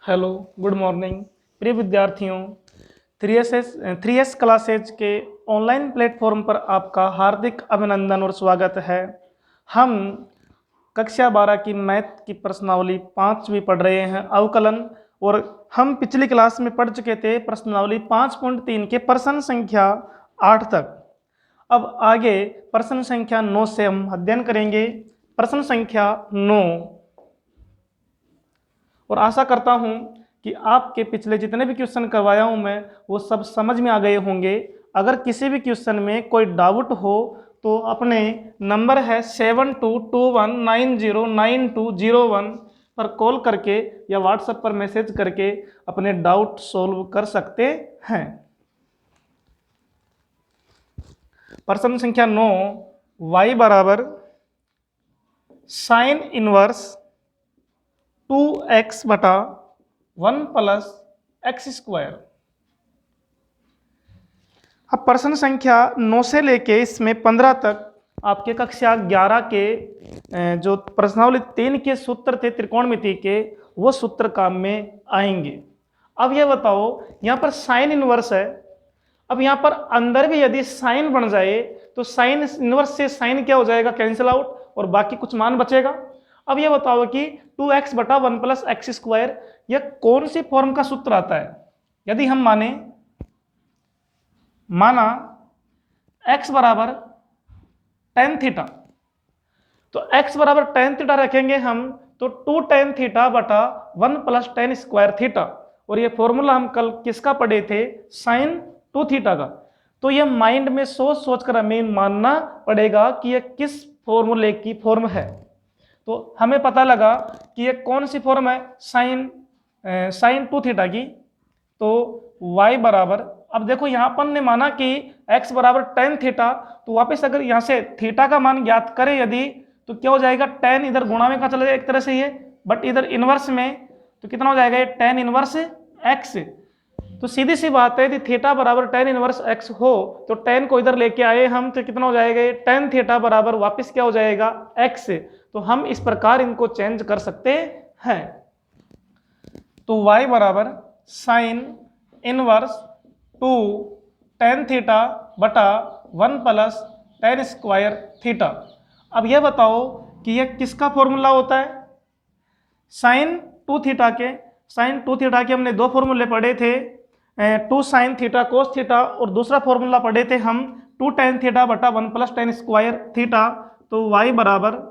Hello, good morning प्रिय विद्यार्थियों। 3S classes के ऑनलाइन प्लेटफॉर्म पर आपका हार्दिक अभिनंदन और स्वागत है। हम कक्षा 12 की मैथ की प्रश्नावली 5वीं पढ़ रहे हैं, अवकलन। और हम पिछली क्लास में पढ़ चुके थे प्रश्नावली 5.3 के प्रश्न संख्या 8 तक। अब आगे प्रश्न संख्या 9 से हम अध्ययन करेंगे। प्रश्न संख्या 9, और आशा करता हूं कि आपके पिछले जितने भी क्वेश्चन करवाया हूं मैं वो सब समझ में आ गए होंगे। अगर किसी भी क्वेश्चन में कोई डाउट हो तो अपने नंबर है 7221909201 पर कॉल करके या व्हाट्सएप पर मैसेज करके अपने डाउट सॉल्व कर सकते हैं। प्रश्न संख्या 9, y बराबर साइन इनवर्स 2x बटा 1 प्लस एक्स स्क्वायर। अब प्रश्न संख्या 9 से लेके इसमें 15 तक आपके कक्षा 11 के जो प्रश्नावली 3 के सूत्र थे त्रिकोणमिति के, वो सूत्र काम में आएंगे। अब ये बताओ, यहाँ पर साइन इनवर्स है। अब यहाँ पर अंदर भी यदि साइन बन जाए तो साइन इनवर्स से साइन क्या हो जाएगा, कैंसिल आउट, और बाकी कुछ मान बचेगा। अब ये बताओ कि 2x बटा 1 प्लस एक्स स्क्वायर यह कौन सी फॉर्म का सूत्र आता है। यदि हम माना x बराबर tan थीटा, तो x बराबर tan थीटा रखेंगे हम तो 2 tan थीटा बटा 1 प्लस tan स्क्वायर थीटा, और ये फॉर्मूला हम कल किसका पढ़े थे, साइन 2 थीटा का। तो ये माइंड में सोच सोच कर हमें मानना पड़ेगा कि ये किस फॉर्मूले की फॉर्म है। तो हमें पता लगा कि ये कौन सी फॉर्म है, साइन 2 थीटा की। तो y बराबर, अब देखो यहाँ पर ने माना कि x बराबर tan थीटा, तो वापस अगर यहाँ से थीटा का मान ज्ञात करें यदि, तो क्या हो जाएगा, tan इधर गुणा में का चला जाएगा एक तरह से ये, बट इधर इनवर्स में तो कितना हो जाएगा ये tan इनवर्स x। तो सीधी सी बात है, यदि थीटा बराबर tan इनवर्स x हो तो tan को इधर लेके आए हम तो कितना हो जाएगा ये tan थीटा बराबर वापस क्या हो जाएगा x। तो हम इस प्रकार इनको चेंज कर सकते हैं। तो y बराबर साइन इनवर्स 2 tan थीटा बटा 1 प्लस tan स्क्वायर थीटा। अब यह बताओ कि यह किसका फॉर्मूला होता है, साइन 2 थीटा के हमने दो फॉर्मूले पढ़े थे, 2 साइन थीटा कोस थीटा, और दूसरा फॉर्मूला पढ़े थे हम 2 tan थीटा बटा 1 प्लस tan स्क्वायर थीटा। तो y बराबर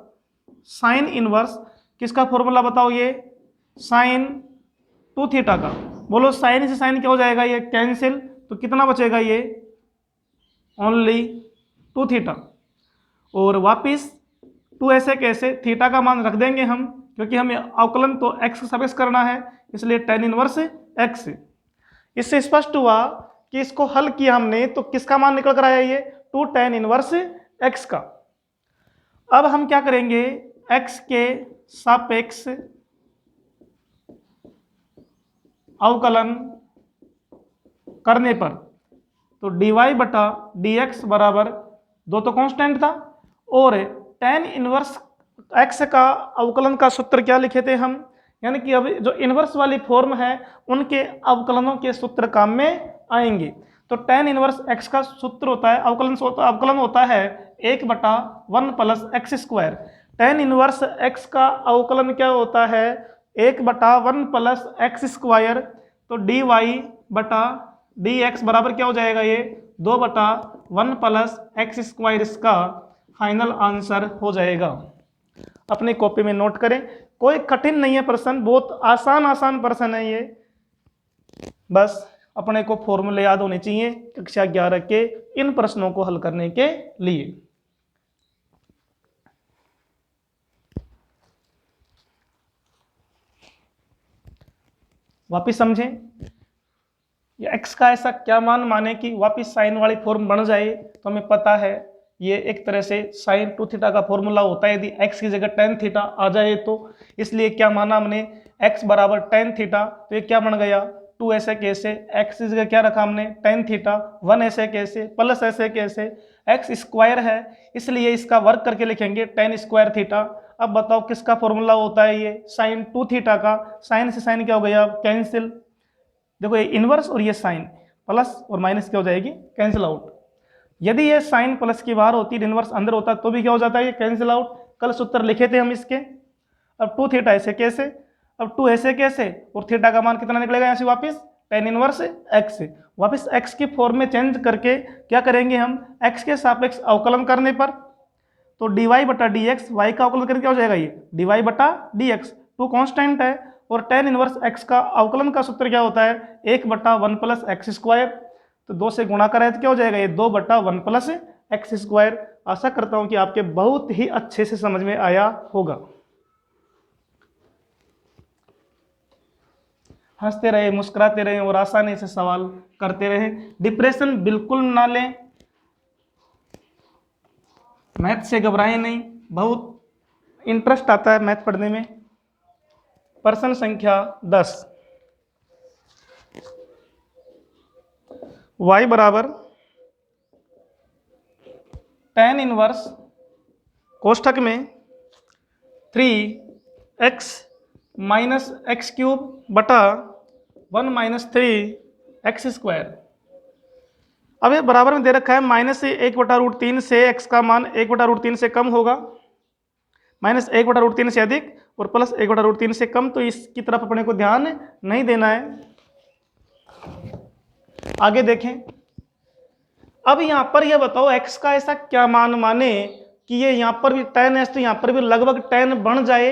साइन इनवर्स किसका फॉर्मूला बताओ, ये साइन 2 थीटा का। बोलो साइन से साइन क्या हो जाएगा, ये कैंसिल, तो कितना बचेगा ये ओनली 2 थीटा, और वापिस 2 ऐसे कैसे, थीटा का मान रख देंगे हम क्योंकि हमें अवकलन तो x सापेक्ष करना है, इसलिए tan इनवर्स x। इससे स्पष्ट हुआ कि इसको हल किया हमने तो किसका मान निकल कर आया, ये 2 tan इनवर्स x का। अब हम क्या करेंगे, x के सापेक्ष अवकलन करने पर तो dy बटा dx बराबर, दो तो कांस्टेंट था, और tan इनवर्स x का अवकलन का सूत्र क्या लिखे थे हम, यानी कि अब जो इनवर्स वाली फॉर्म है उनके अवकलनों के सूत्र काम में आएंगे। तो tan इनवर्स x का सूत्र होता है, अवकलन होता है 1 बटा 1 plus x square. tan inverse x का अवकलन क्या होता है, 1 बटा 1 प्लस एक्स स्क्वायर। तो dy बटा dx बराबर क्या हो जाएगा, ये 2 बटा 1 प्लस एक्स स्क्वायर, इसका फाइनल आंसर हो जाएगा। अपनी कॉपी में नोट करें, कोई कठिन नहीं है प्रश्न, बहुत आसान प्रश्न है ये। बस अपने को फॉर्मूले याद होने चाहिए कक्षा 11 के इन प्रश्नों को हल करने के लिए। वापिस समझें, ये x का ऐसा क्या मान माने कि वापिस साइन वाली फॉर्म बन जाए। तो हमें पता है ये एक तरह से साइन 2 थीटा का फॉर्मूला होता है, यदि x की जगह tan थीटा आ जाए तो। इसलिए क्या माना हमने, x बराबर tan थीटा, तो ये क्या बन गया 2 ऐसे कैसे, x की जगह क्या रखा हमने tan थीटा, 1 ऐसे कैसे, प्लस ऐसे कैसे, x स्क्वायर है इसलिए इसका वर्क करके लिखेंगे tan स्क्वायर थीटा। अब बताओ किसका फॉर्मूला होता है ये, साइन 2 थीटा का। साइन से साइन क्या हो गया, कैंसिल। देखो ये इनवर्स और ये साइन, प्लस और माइनस क्या हो जाएगी, कैंसिल आउट। यदि ये साइन प्लस की बाहर होती, इनवर्स अंदर होता, तो भी क्या हो जाता है, ये कैंसिल आउट। कल सूत्र लिखे थे हम इसके। अब 2 थीटा ऐसे कैसे, अब 2 ऐसे कैसे, और थीटा का मान कितना निकलेगा यहाँ से वापस, tan इनवर्स x से वापस x की फॉर्म में चेंज करके क्या करेंगे हम, x के सापेक्ष अवकलन करने पर, तो dy बटा डी एक्स, वाई का अवकलन करके क्या हो जाएगा ये dy बटा डी एक्स। 2 कॉन्स्टेंट है और tan इनवर्स x का अवकलन का सूत्र क्या होता है, 1 बटा 1 प्लस एक्स स्क्वायर। तो 2 से गुणा करें तो क्या हो जाएगा ये 2 बटा 1 प्लस एक्स स्क्वायर। आशा करता हूं कि आपके बहुत ही अच्छे से समझ में आया होगा। हंसते रहे, मुस्कुराते रहे और आसानी से सवाल करते रहे। डिप्रेशन बिल्कुल ना लें, मैथ से घबराएं नहीं, बहुत इंटरेस्ट आता है मैथ पढ़ने में। प्रश्न संख्या 10, y बराबर tan इनवर्स कोष्ठक में 3x माइनस एक्स क्यूब बटा 1 माइनस 3x स्क्वायर। अब ये बराबर में दे रखा है माइनस 1/√3 से x का मान 1/√3 से कम होगा, माइनस 1/√3 से अधिक और प्लस 1/√3 से कम। तो इसकी तरफ अपने को ध्यान नहीं देना है। आगे देखें, अब यहां पर यह बताओ x का ऐसा क्या मान माने कि ये यहां पर भी tan है तो यहां पर भी लगभग tan बन जाए।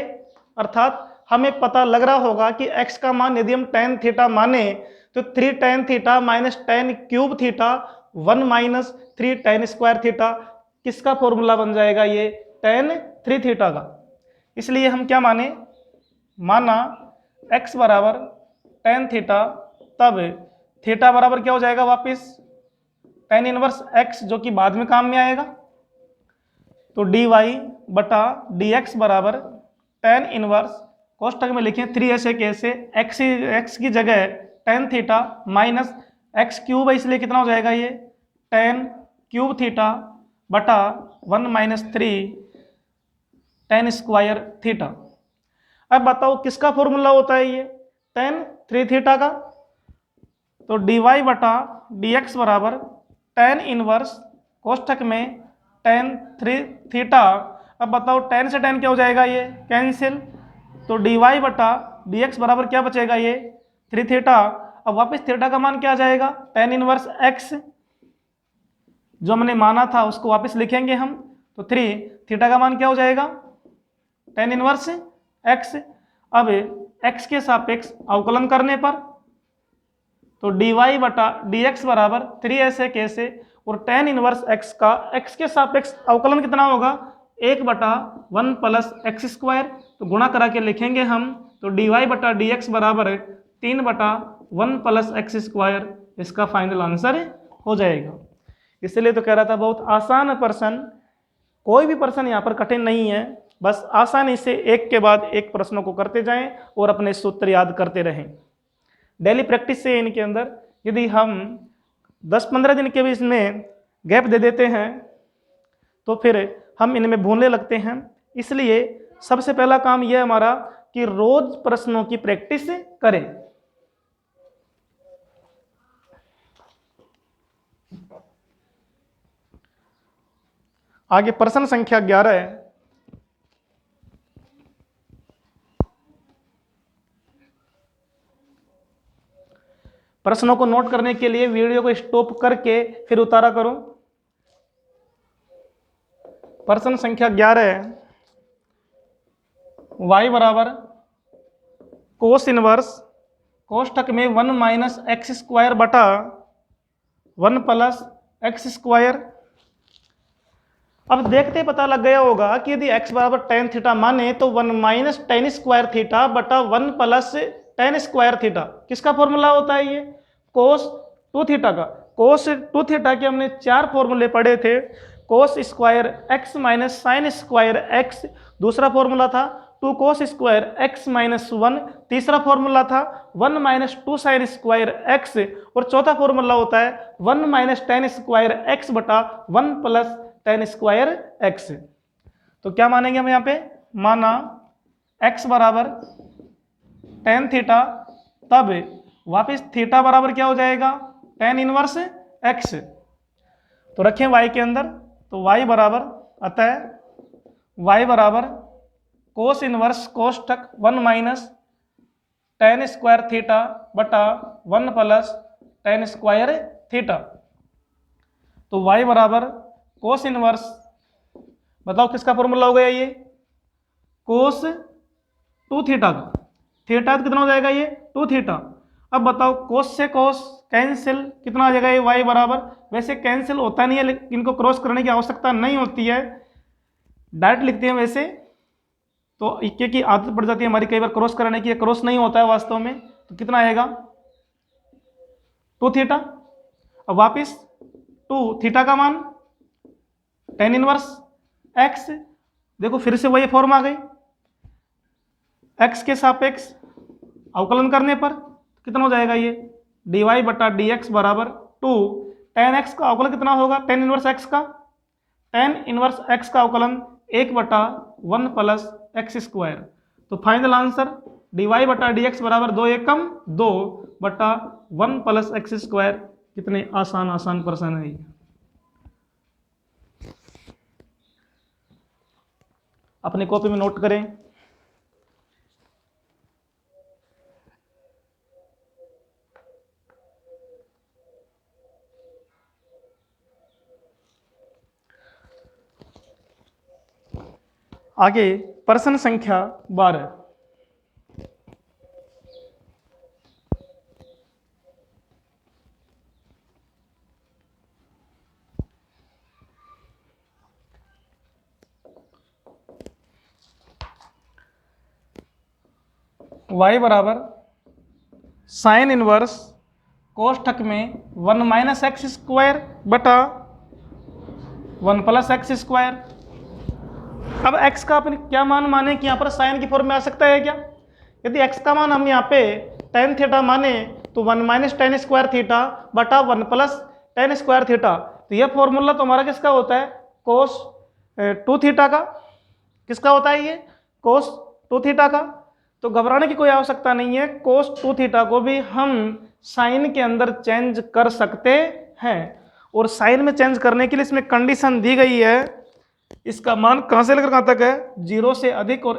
अर्थात हमें पता लग रहा होगा कि x का मान यदि हम tan थीटा माने तो 3 tan theta minus tan cube theta 1 minus 3 tan square theta किसका फॉर्मूला बन जाएगा, ये tan 3 थीटा का। इसलिए हम क्या माने, माना x बराबर tan थीटा, तब थीटा बराबर क्या हो जाएगा वापिस tan इनवर्स x, जो कि बाद में काम में आएगा। तो dy बटा dx बराबर tan इनवर्स कोष्ठक में लिखें 3 ऐसे कैसे, x की जगह tan theta minus x cube है, इसलिए कितना हो जाएगा ये tan क्यूब थीटा बटा 1 माइनस 3 tan स्क्वायर थीटा। अब बताओ किसका फॉर्मूला होता है ये tan 3 थीटा का। तो dy बटा dx बराबर tan इनवर्स कोष्ठक में tan 3 थीटा। अब बताओ tan से tan क्या हो जाएगा, ये कैंसिल। तो dy बटा dx बराबर क्या बचेगा, ये 3 थीटा। अब वापस थीटा का मान क्या आ जाएगा, tan इनवर्स x, जो हमने माना था उसको वापस लिखेंगे हम। तो 3 थीटा का मान क्या हो जाएगा, tan इनवर्स x। अब x के सापेक्ष अवकलन करने पर तो dy बटा dx बराबर 3 ऐसे कैसे, और tan इनवर्स x का x के सापेक्ष अवकलन कितना होगा, 1 बटा 1 प्लस एक्स स्क्वायर। तो गुणा करा के लिखेंगे हम। तो dy बटा dx बराबर 3 बटा 1 प्लस एक्स स्क्वायर इसका फाइनल आंसर हो जाएगा। इसलिए तो कह रहा था बहुत आसान प्रश्न, कोई भी प्रश्न यहाँ पर कठिन नहीं है, बस आसानी से एक के बाद एक प्रश्नों को करते जाएं और अपने सूत्र याद करते रहें। डेली प्रैक्टिस से इनके अंदर यदि हम 10-15 दिन के बीच में गैप दे देते हैं तो फिर हम इनमें भूलने लगते हैं। इसलिए सबसे पहला काम यह हमारा कि रोज प्रश्नों की प्रैक्टिस करें। आगे प्रश्न संख्या 11 है। प्रश्नों को नोट करने के लिए वीडियो को स्टॉप करके फिर उतारा करो। प्रश्न संख्या 11 है, y बराबर कोस इनवर्स कोष्ठक में 1 माइनस एक्स स्क्वायर बटा 1 प्लस एक्स स्क्वायर। अब देखते पता लग गया होगा कि यदि x बराबर tan थीटा माने तो 1 माइनस tan स्क्वायर थीटा बटा 1 प्लस tan स्क्वायर थीटा किसका फॉर्मूला होता है, ये कोस 2 थीटा का। कोस 2 थीटा के हमने 4 फॉर्मूले पढ़े थे। Cos square x minus sine square x दूसरा फॉर्मूला था, 2 कोस स्क्वायर x माइनस 1 तीसरा फॉर्मूला था, 1 माइनस 2 साइन स्क्वायर x और चौथा फॉर्मूला होता है 1 माइनस tan स्क्वायर x बटा 1 प्लस tan स्क्वायर x। तो क्या मानेंगे हम यहाँ पे, माना x बराबर tan थीटा, तब वापस थीटा बराबर क्या हो जाएगा, tan इनवर्स x। तो रखें y के अंदर, तो y बराबर, अतः y बराबर कोस इनवर्स कोष्ठक 1 माइनस tan स्क्वायर थीटा बटा 1 प्लस tan स्क्वायर थीटा। तो y बराबर कोस इनवर्स, बताओ किसका फॉर्मूला हो गया ये, कोस 2 थीटा का। थीटा कितना हो जाएगा ये 2 थीटा। अब बताओ कोस से कोस कैंसिल, कितना आ जाएगा ये y बराबर, वैसे कैंसिल होता नहीं है लेकिन इनको क्रॉस करने की आवश्यकता नहीं होती है, डायरेक्ट लिखते हैं वैसे, तो इक्के की आदत पड़ जाती है हमारी कई बार क्रॉस करने की, क्रॉस नहीं होता है वास्तव में। तो कितना आएगा 2 थीटा। अब वापिस 2 थीटा का मान tan इनवर्स x, देखो फिर से वही फॉर्म आ गई, x के सापेक्ष अवकलन करने पर कितना हो जाएगा ये dy बटा dx बराबर 2 tan x का अवकलन कितना होगा, tan इनवर्स x का, tan इनवर्स x का अवकलन 1 बटा 1 प्लस एक्स स्क्वायर। तो फाइनल आंसर dy बटा dx बराबर 2 एकम 2 बटा 1 प्लस एक्स स्क्वायर। कितने आसान आसान प्रश्न है ये। अपनी कॉपी में नोट करें। आगे प्रश्न संख्या 12। y बराबर साइन इनवर्स कोष्ठक में 1 माइनस एक्स स्क्वायर बटा 1 प्लस एक्स स्क्वायर। अब x का अपन क्या मान माने कि यहाँ पर साइन की फॉर्म में आ सकता है क्या, यदि x का मान हम यहाँ पे tan थीटा माने तो 1 माइनस tan स्क्वायर थीटा बटा 1 प्लस tan स्क्वायर थीटा। तो यह फॉर्मूला तो हमारा किसका होता है, कोस 2 थीटा का। किसका होता है ये, कोस 2 थीटा का। तो घबराने की कोई आवश्यकता नहीं है, कोस 2 थीटा को भी हम साइन के अंदर चेंज कर सकते हैं। और साइन में चेंज करने के लिए इसमें कंडीशन दी गई है, इसका मान कहां से लेकर कहां तक है, 0 से अधिक और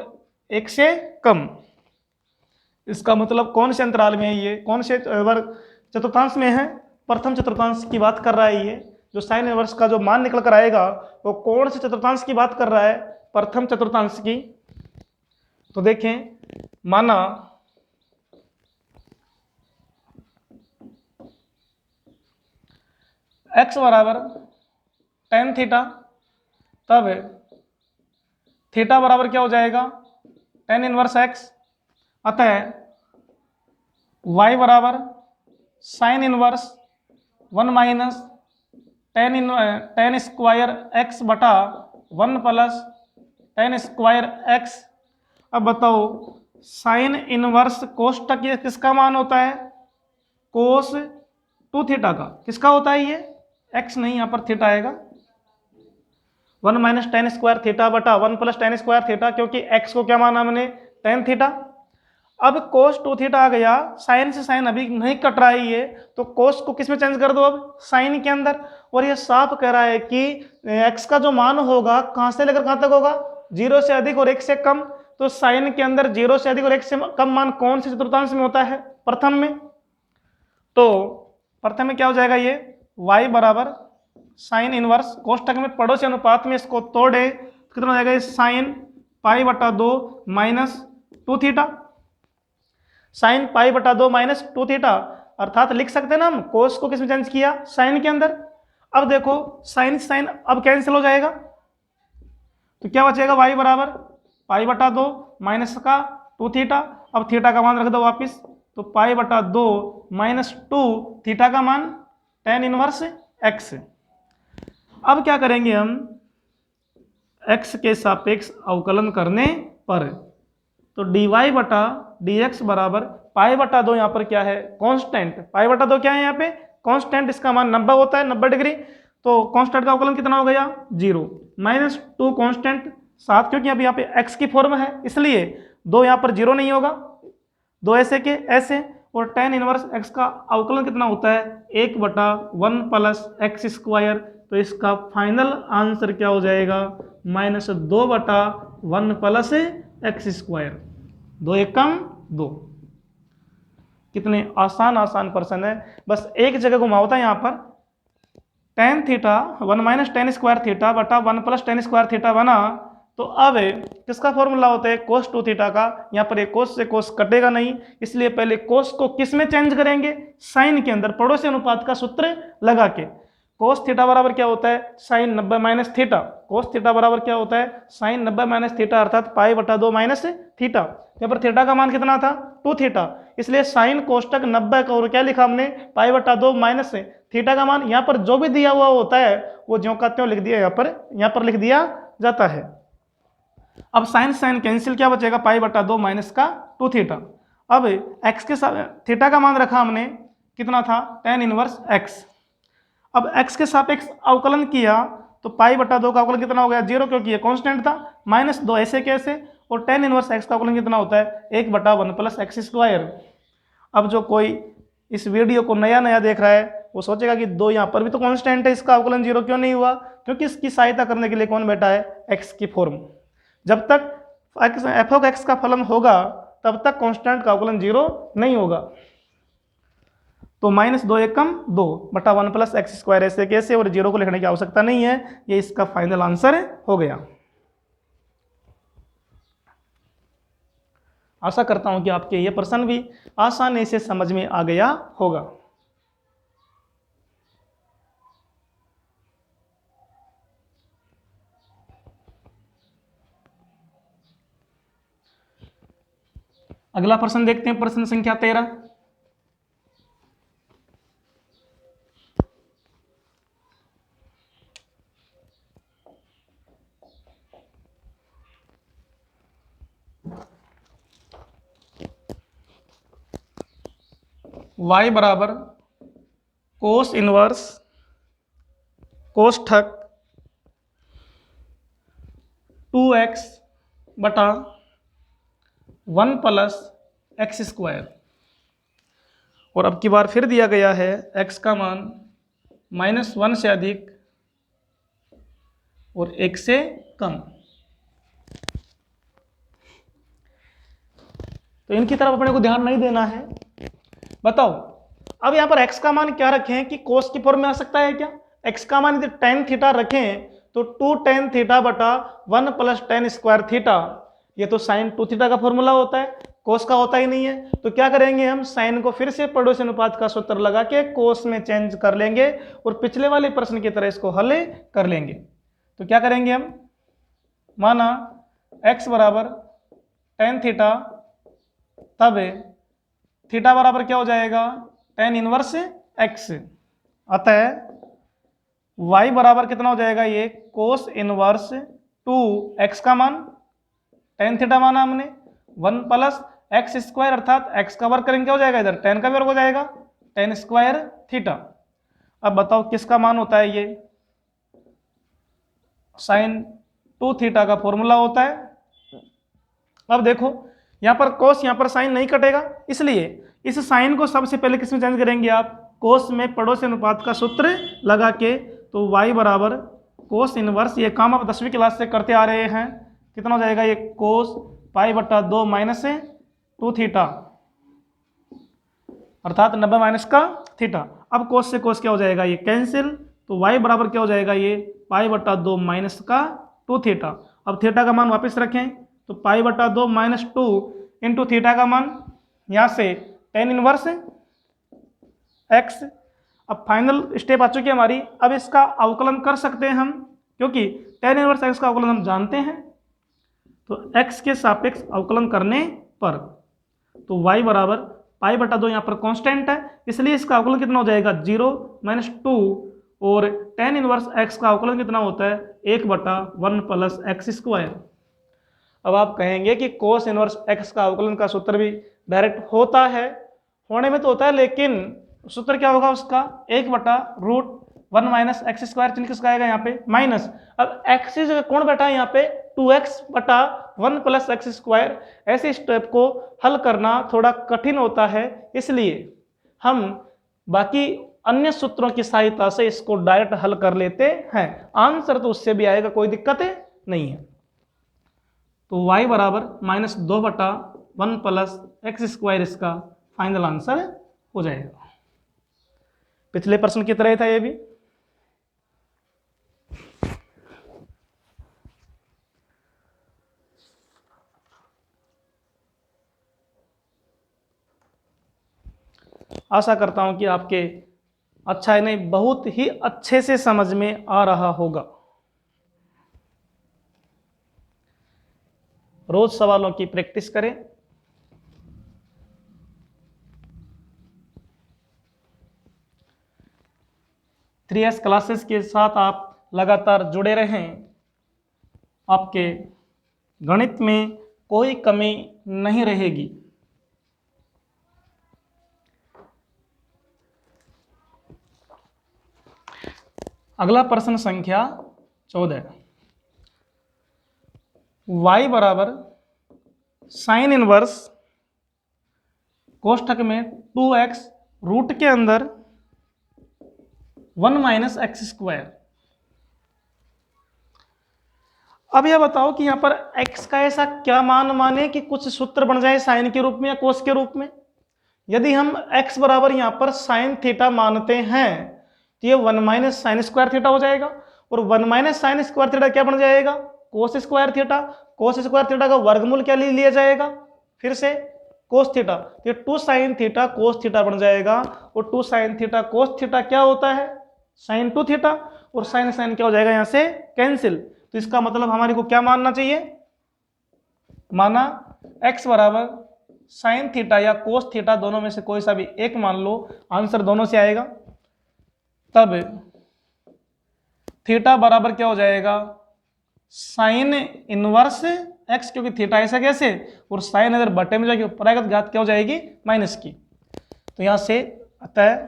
1 से कम। इसका मतलब कौन से अंतराल में है ये, कौन से वर्ग चतुर्थांश में है, प्रथम चतुर्थांश की बात कर रहा है ये। जो साइन इनवर्स का जो मान निकल कर आएगा वो कौन से चतुर्थांश की बात कर रहा है, प्रथम चतुर्थांश की। तो देखें, माना x बराबर tan थीटा, तब थीटा बराबर क्या हो जाएगा tan इनवर्स x, अतः y बराबर sine inverse 1 minus tan square x बटा 1 प्लस tan स्क्वायर x। अब बताओ साइन इनवर्स कोष्ठक ये किसका मान होता है, कोस 2 थीटा का। किसका होता है ये, x नहीं, यहाँ पर थीटा आएगा, 1 माइनस tan स्क्वायर थीटा बटा 1 प्लस tan स्क्वायर थीटा, क्योंकि x को क्या माना हमने tan थीटा। अब कोस 2 थीटा आ गया, साइन से साइन अभी नहीं कट रहा है ये, तो कोस को किस में चेंज कर दो, अब साइन के अंदर। और ये साफ कह रहा है कि x का जो मान होगा कहां से लेकर कहां तक होगा, 0 से अधिक और 1 से कम। तो साइन के अंदर 0 से अधिक और 1 से कम मान कौन से चतुर्थांश में होता है, प्रथम में। तो प्रथम में क्या हो जाएगा ये, y बराबर साइन इनवर्स कोष्ठक में पड़ोसी अनुपात में इसको तोड़े, कितना हो जाएगा, साइन पाई बटा 2 माइनस 2 थीटा। साइन पाई बटा 2 माइनस 2 थीटा, अर्थात लिख सकते हैं ना हम, कोस को किस में चेंज किया, साइन के अंदर। अब देखो साइन साइन अब कैंसिल हो जाएगा, तो क्या बचेगा, y बराबर पाई बटा 2 माइनस का 2 थीटा। अब थीटा का मान रख दो वापिस, तो पाई बटा 2 माइनस 2 थीटा का मान tan इनवर्स x। अब क्या करेंगे हम, x के सापेक्ष अवकलन करने पर, तो dy बटा dx बराबर पाई बटा 2, यहाँ पर क्या है, कांस्टेंट। पाई बटा 2 क्या है यहाँ पे, कांस्टेंट, इसका मान 90 होता है, 90 डिग्री। तो कांस्टेंट का अवकलन कितना हो गया, 0 माइनस 2 कांस्टेंट 7 क्योंकि अभी यहाँ पे x की फॉर्म है इसलिए 2 यहाँ पर 0 नहीं होगा, 2 ऐसे के ऐसे, और tan इनवर्स x का अवकलन कितना होता है 1/1 प्लस एक्स स्क्वायर। तो इसका फाइनल आंसर क्या हो जाएगा -2/1 प्लस एक्स स्क्वायर। 2 एकम 2। कितने आसान प्रश्न है, बस एक जगह घुमाओ था यहाँ पर। tan theta 1 minus tan square theta बटा 1 प्लस tan स्क्वायर थीटा बना, तो अब किसका फॉर्मूला होता है cos 2 थीटा का। यहाँ पर एक cos से cos कटेगा नहीं, इसलिए पहले cos को किस में चेंज करेंगे, साइन के अंदर पड़ोसी अनुपात का सूत्र लगा के। cos थीटा बराबर क्या होता है sine 90 minus theta. cos theta बराबर क्या होता है साइन 90 माइनस थीटा अर्थात π/2 माइनस थीटा। यहाँ पर थीटा का मान कितना था 2 थीटा, इसलिए साइन कोष्टक 90 का और क्या लिखा हमने π/2 माइनस थीटा का मान। यहाँ पर जो भी दिया हुआ होता है वो ज्यों का त्यों लिख दिया, यहाँ पर लिख दिया जाता है। अब साइन साइन कैंसिल, क्या बचेगा π/2 माइनस का 2 थीटा। अब x के साथ थीटा का मान रखा हमने कितना था tan इनवर्स x। अब x के सापेक्ष अवकलन किया तो π/2 का अवकलन कितना हो गया 0, क्योंकि ये कांस्टेंट था, -2 ऐसे कैसे, और tan इनवर्स x का अवकलन कितना होता है 1/1 प्लस एक्स स्क्वायर। अब जो कोई इस वीडियो को नया देख रहा है वो सोचेगा कि 2 यहाँ पर भी तो कांस्टेंट है, इसका अवकलन 0 क्यों नहीं हुआ, क्योंकि इसकी सहायता करने के लिए कौन बैठा है x की फॉर्म। जब तक f(x) का फलन होगा तब तक कांस्टेंट का अवकलन 0 नहीं होगा। तो -2 एकम 2 बटा 1 प्लस एक्स स्क्वायर ऐसे कैसे, और 0 को लिखने की आवश्यकता नहीं है, ये इसका फाइनल आंसर हो गया। आशा करता हूं कि आपके ये प्रश्न भी आसानी से समझ में आ गया होगा। अगला प्रश्न देखते हैं, प्रश्न संख्या 13। y बराबर कोस इनवर्स कोष्ठक 2x बटा 1 प्लस एक्स स्क्वायर, और अब की बार फिर दिया गया है x का मान -1 से अधिक और 1 से कम। तो इनकी तरफ अपने को ध्यान नहीं देना है। बताओ अब यहाँ पर x का मान क्या रखें कि cos की फॉर्म में आ सकता है क्या। x का मान यदि tan थीटा रखें तो 2 tan थीटा बटा 1 प्लस tan स्क्वायर थीटा, ये तो sin 2 थीटा का फॉर्मूला होता है, cos का होता ही नहीं है। तो क्या करेंगे हम sin को फिर से पड़ोसी अनुपात का सूत्र लगा के cos में चेंज कर लेंगे और पिछले वाले प्रश्न की तरह इसको हल कर लेंगे। तो क्या करेंगे हम, माना x बराबर tan थीटा, तब थीटा बराबर क्या हो जाएगा tan इनवर्स x, अतः y बराबर कितना हो जाएगा ये कोस इनवर्स 2x का मान, tan थीटा माना हमने 1 प्लस एक्स स्क्वायर, अर्थात x का वर्ग करेंगे क्या हो जाएगा इधर tan का वर्ग हो जाएगा tan स्क्वायर थीटा। अब बताओ किसका मान होता है ये, साइन 2 थीटा का फॉर्मूला होता है। अब देखो यहाँ पर कोस, यहाँ पर साइन नहीं कटेगा, इसलिए इस साइन को सबसे पहले किस में चेंज करेंगे आप, कोस में पड़ोसी अनुपात का सूत्र लगा के। तो y बराबर कोस इनवर्स, ये काम आप 10वीं क्लास से करते आ रहे हैं, कितना हो जाएगा ये कोस π/2 माइनस 2 थीटा, अर्थात 90 माइनस का थीटा। अब कोस से कोस क्या हो जाएगा ये कैंसिल, तो y बराबर क्या हो जाएगा ये π/2 माइनस का 2 थीटा। अब थीटा का मान वापस रखें तो π/2 माइनस 2 इंटू थीटा का मान, यहाँ से tan इनवर्स x। अब फाइनल स्टेप आ चुकी है हमारी, अब इसका अवकलन कर सकते हैं हम, क्योंकि tan इनवर्स x का अवकलन हम जानते हैं। तो x के सापेक्ष अवकलन करने पर तो y बराबर π/2 यहाँ पर कांस्टेंट है, इसलिए इसका अवकलन कितना हो जाएगा 0 माइनस 2, और tan इनवर्स x का अवकलन कितना होता है 1/1 प्लस एक्स स्क्वायर। अब आप कहेंगे कि कोस इनवर्स x का अवकलन का सूत्र भी डायरेक्ट होता है, होने में तो होता है, लेकिन सूत्र क्या होगा उसका 1/√2 1 माइनस एक्स स्क्वायर चिन्ह किसका आएगा यहाँ पे माइनस। अब एक्स की जगह कौन बैठा है यहाँ पे 2x बटा 1 प्लस एक्स स्क्वायर। ऐसे स्टेप को हल करना थोड़ा कठिन होता है, इसलिए हम बाकी अन्य सूत्रों की सहायता से इसको डायरेक्ट हल कर लेते हैं। आंसर तो उससे भी आएगा, कोई दिक्कत नहीं है। तो y बराबर -2 बटा 1 प्लस एक्स स्क्वायर इसका फाइनल आंसर हो जाएगा। पिछले प्रश्न की तरह था ये भी। आशा करता हूं कि आपके अच्छा है नहीं बहुत ही अच्छे से समझ में आ रहा होगा। रोज सवालों की प्रैक्टिस करें। थ्री एस क्लासेस के साथ आप लगातार जुड़े रहें। आपके गणित में कोई कमी नहीं रहेगी। अगला प्रश्न संख्या 14। y बराबर साइन इनवर्स कोष्ठक में 2x रूट के अंदर 1 माइनस एक्स स्क्वायर। अब यह बताओ कि यहां पर x का ऐसा क्या मान माने कि कुछ सूत्र बन जाए साइन के रूप में या कोस के रूप में। यदि हम x बराबर यहां पर साइन थीटा मानते हैं तो ये 1 माइनस साइन स्क्वायर थीटा हो जाएगा, और 1 माइनस साइन स्क्वायर थीटा क्या बन जाएगा कोस square theta. Cos square theta का वर्गमूल क्या लिया जाएगा फिर से कोस थीटा, तो 2 साइन थीटा कोस थीटा बन जाएगा, और 2 साइन थीटा कोस थीटा क्या होता है साइन 2 थीटा, और साइन साइन क्या हो जाएगा यहां से कैंसिल। तो इसका मतलब हमारे को क्या मानना चाहिए, माना x बराबर साइन थीटा या कोस थीटा दोनों में से कोई सा भी एक मान लो, आंसर दोनों से आएगा। तब थीटा बराबर क्या हो जाएगा साइन इनवर्स x, क्योंकि थीटा ऐसा कैसे, और साइन अगर बटे में जाएगी ऊपर घात क्या हो जाएगी माइनस की। तो यहां से अतः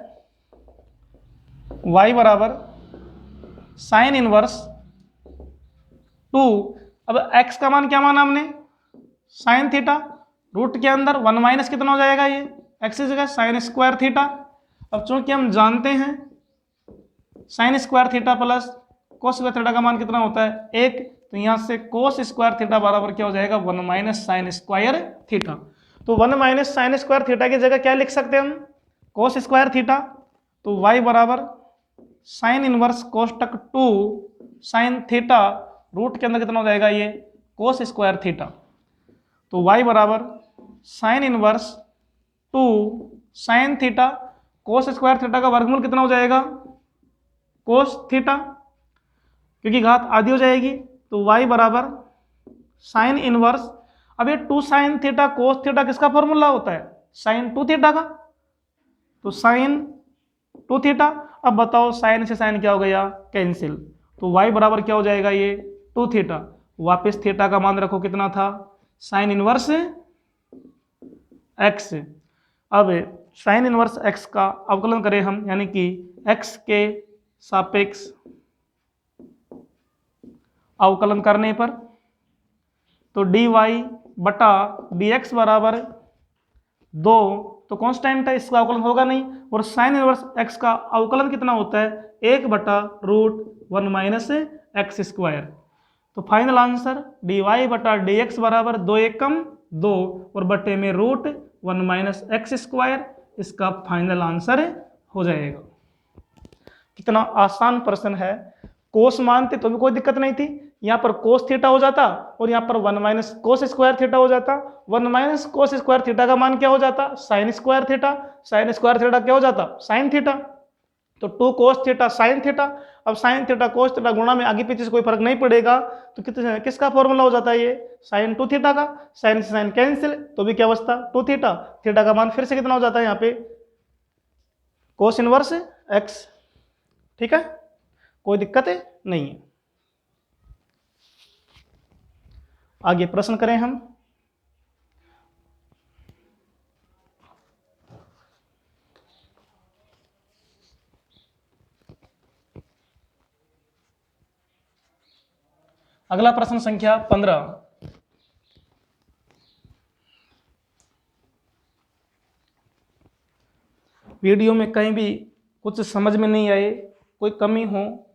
y बराबर साइन इनवर्स 2। अब x का मान क्या माना हमने साइन थीटा, रूट के अंदर 1 माइनस कितना हो जाएगा ये x की जगह साइन स्क्वायर थीटा। अब चूंकि हम जानते हैं sine square theta plus cos square theta का मान कितना होता है 1, तो यहां से कोस स्क्वायर थीटा बराबर क्या हो जाएगा 1 माइनस साइन स्क्वायर थीटा। तो 1 माइनस साइन स्क्वायर थीटा की जगह क्या लिख सकते हैं हम कोस स्क्वायर थीटा। तो y बराबर साइन इनवर्स कोष्टक 2 साइन थीटा, रूट के अंदर कितना हो जाएगा ये कोस स्क्वायर थीटा। तो y बराबर sine inverse 2 sine theta, cos square theta का वर्गमूल कितना हो जाएगा कोस थीटा, क्योंकि घात आधी हो जाएगी। तो y बराबर साइन इनवर्स, अब ये 2 साइन थीटा कोस थीटा किसका फॉर्मूला होता है साइन 2 थीटा का, तो साइन 2 थीटा। अब बताओ साइन से साइन क्या हो गया कैंसिल, तो y बराबर क्या हो जाएगा ये 2 थीटा, वापस थीटा का मान रखो कितना था साइन इनवर्स x। अब साइन इनवर्स x का अवकलन करें हम, यानी कि x के सापेक्ष अवकलन करने पर, तो dy बटा dx बराबर 2, तो कांस्टेंट है इसका अवकलन होगा नहीं, और साइन इनवर्स x का अवकलन कितना होता है 1 बटा रूट 1 माइनस एक्स स्क्वायर। तो फाइनल आंसर dy बटा dx बराबर 2 एकम 2 और बटे में रूट 1 माइनस एक्स स्क्वायर, इसका फाइनल आंसर हो जाएगा। कितना आसान प्रश्न है, कोस मानते तो भी कोई दिक्कत नहीं थी, यहाँ पर कोस थीटा हो जाता और यहाँ पर 1 माइनस कोस स्क्वायर थीटा हो जाता। 1 माइनस कोस स्क्वायर थीटा का मान क्या हो जाता sine square theta, sine square theta क्या हो जाता साइन थीटा, तो 2 कोस थीटा साइन थीटा। अब साइन थीटा कोस थीटा गुणा में आगे पीछे से कोई फर्क नहीं पड़ेगा, तो कितने किसका फॉर्मूला हो जाता है ये साइन 2 थीटा का, साइन से साइन कैंसिल, तो भी क्या अवस्था 2 थीटा, थीटा का मान फिर से कितना हो जाता है यहाँ पे कोस इनवर्स एक्स। ठीक है, कोई दिक्कत नहीं है। आगे प्रश्न करें हम। अगला प्रश्न संख्या 15। वीडियो में कहीं भी कुछ समझ में नहीं आए, कोई कमी हो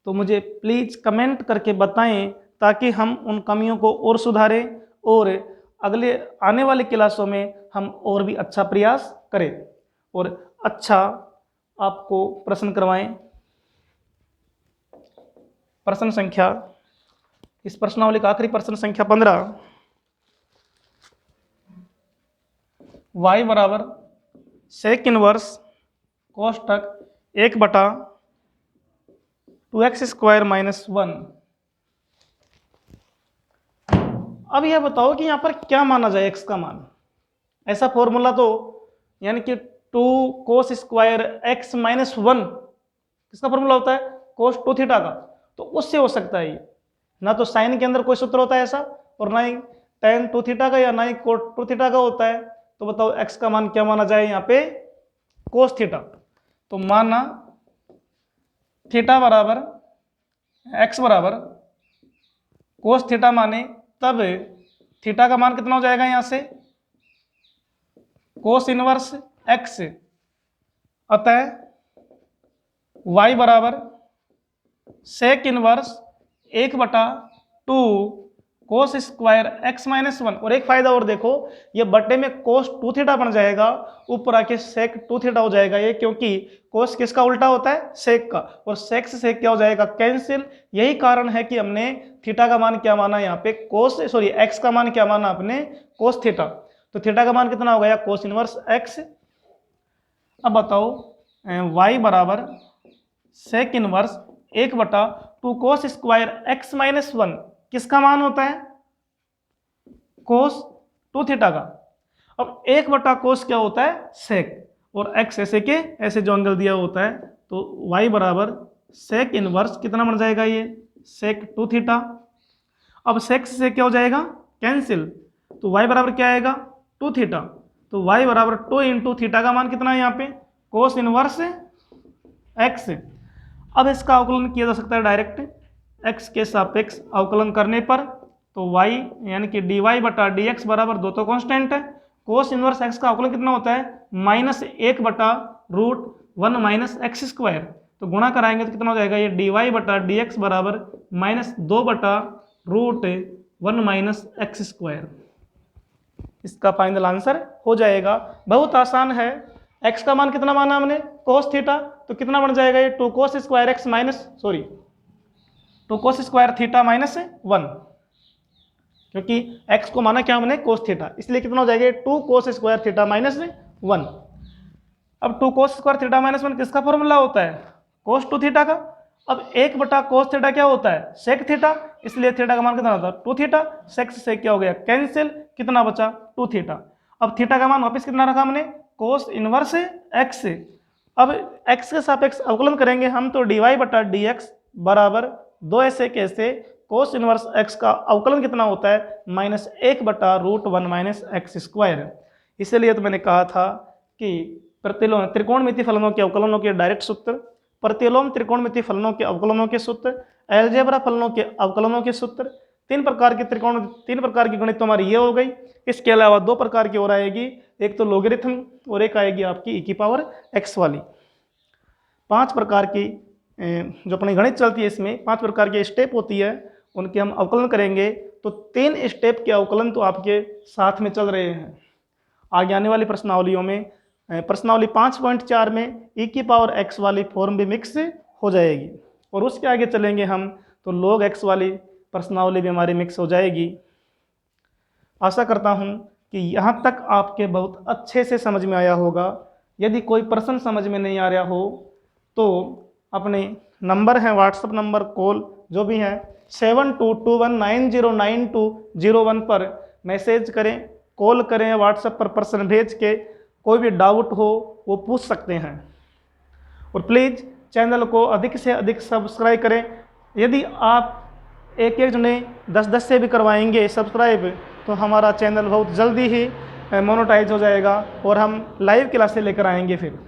तो मुझे प्लीज़ कमेंट करके बताएं, ताकि हम उन कमियों को और सुधारें और अगले आने वाली क्लासों में हम और भी अच्छा प्रयास करें और अच्छा आपको प्रश्न करवाएं। प्रश्न संख्या, इस प्रश्नावली का आखिरी प्रश्न संख्या 15। y बराबर सेक इनवर्स कोष्टक 1/2x² - 1। अब यह बताओ कि यहाँ पर क्या माना जाए x का मान। ऐसा फॉर्मूला तो यानी कि 2 cos स्क्वायर x - 1 किसका फॉर्मूला होता है? cos 2 थीटा का। तो उससे हो सकता है ये, ना तो साइन के अंदर कोई सूत्र होता है ऐसा, और ना ही tan 2 थीटा का, या ना ही cos 2 थीटा का होता है। तो बताओ x का मान क्या माना जाए यहाँ पे? cos theta. तो माना थीटा बराबर x बराबर cos थीटा माने, तब थीटा का मान कितना हो जाएगा यहाँ से? cos inverse x। अतः y बराबर sec inverse 1/2 cos square x - 1। और एक फायदा और देखो, ये बटे में cos 2 थीटा बन जाएगा, ऊपर आके सेक 2 थीटा हो जाएगा ये, क्योंकि cos किसका उल्टा होता है? सेक का। और सेक से सेक क्या हो जाएगा? कैंसिल। यही कारण है कि हमने थीटा का मान क्या माना यहाँ पे? x का मान क्या माना आपने? cos theta. तो थीटा का मान कितना हो गया? cos inverse x। अब बताओ y बराबर sec inverse 1/2 cos square x - 1 किसका मान होता है? cos 2 थीटा का। अब 1/cos क्या होता है? सेक, और x ऐसे के ऐसे जो एंगल दिया होता है, तो y बराबर सेक इनवर्स कितना बन जाएगा ये? सेक 2 थीटा। अब सेक से क्या हो जाएगा? कैंसिल। तो y बराबर क्या आएगा? 2 थीटा। तो y बराबर 2 इंटू थीटा का मान कितना है यहाँ पे? cos inverse x। अब इसका अवकलन किया जा सकता है डायरेक्ट x के सापेक्ष अवकलन करने पर। तो y यानी कि dy/dx बराबर, दो तो कांस्टेंट है, cos इनवर्स x का अवकलन कितना होता है? -1/√1 - x²। तो गुणा कराएंगे तो कितना हो जाएगा? ये dy/dx बराबर -2/√1 - x²। इसका फाइनल आंसर हो जाएगा। बहुत आसान है। x का मान कितना माना हमने? cos theta. तो कितना बन जाएगा ये? 2 cos square x -2 cos square theta -1, क्योंकि x को माना क्या हमने? cos थीटा, इसलिए कितना हो जाएगा? 2 cos स्क्वायर थीटा -1। अब 2 cos स्क्वायर थीटा -1 किसका फॉर्मूला होता है? cos 2 थीटा का। अब 1/cos थीटा क्या होता है? सेक थीटा, इसलिए थीटा का मान कितना होता है? 2 थीटा। सेक से क्या हो गया? कैंसिल। कितना बचा? 2 थीटा। अब थीटा का मान वापस कितना रखा हमने? cos inverse x। अब x के सापेक्ष अवकलन करेंगे हम, तो dy/dx बराबर 2 ऐसे कैसे cos इनवर्स x का अवकलन कितना होता है? -1/√1 - x²। इसलिए तो मैंने कहा था कि प्रतिलोम त्रिकोणमिति फलनों के अवकलनों के डायरेक्ट सूत्र, प्रतिलोम त्रिकोणमिति फलनों के अवकलनों के सूत्र, अलजेब्रा फलनों के अवकलनों के सूत्र। 3 प्रकार की गणित तो हमारी ये हो गई। इसके अलावा 2 प्रकार की और आएगी, एक तो लोगरिथम और एक आएगी आपकी e⁻x वाली। 5 प्रकार की जो अपनी गणित चलती है, इसमें 5 प्रकार की स्टेप होती है, उनके हम अवकलन करेंगे। तो 3 स्टेप के अवकलन तो आपके साथ में चल रहे हैं। आगे आने वाली प्रश्नावलियों में प्रश्नावली 5.4 में e⁻x वाली फॉर्म भी मिक्स हो जाएगी, और उसके आगे चलेंगे हम तो log x वाली प्रश्नावली भी हमारी मिक्स हो जाएगी। आशा करता हूँ कि यहाँ तक आपके बहुत अच्छे से समझ में आया होगा। यदि कोई प्रश्न समझ में नहीं आ रहा हो तो अपने नंबर हैं, व्हाट्सएप नंबर, कॉल जो भी हैं, 7221909201 पर मैसेज करें, कॉल करें, व्हाट्सएप पर प्रश्न भेज के कोई भी डाउट हो वो पूछ सकते हैं। और प्लीज़ चैनल को अधिक से अधिक सब्सक्राइब करें। यदि आप एक जने 10 से भी करवाएंगे सब्सक्राइब, तो हमारा चैनल बहुत जल्दी ही मोनेटाइज हो जाएगा और हम लाइव क्लासें लेकर आएंगे फिर।